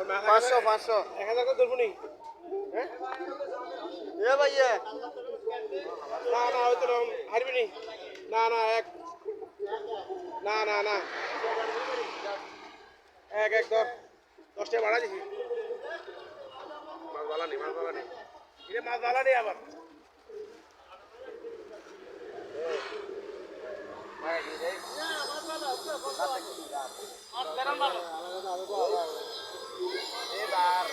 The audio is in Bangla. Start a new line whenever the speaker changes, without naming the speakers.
500 500
1000 করে ধরবো নি হ্যাঁ
এ ভাইয়া
না না হয়তো না হারবি নি না না এক না না না এক এক ধর 10 টাকা বাড়া দিছি মাছ বালা নেই এটা মাছ বালা নেই আবার এবার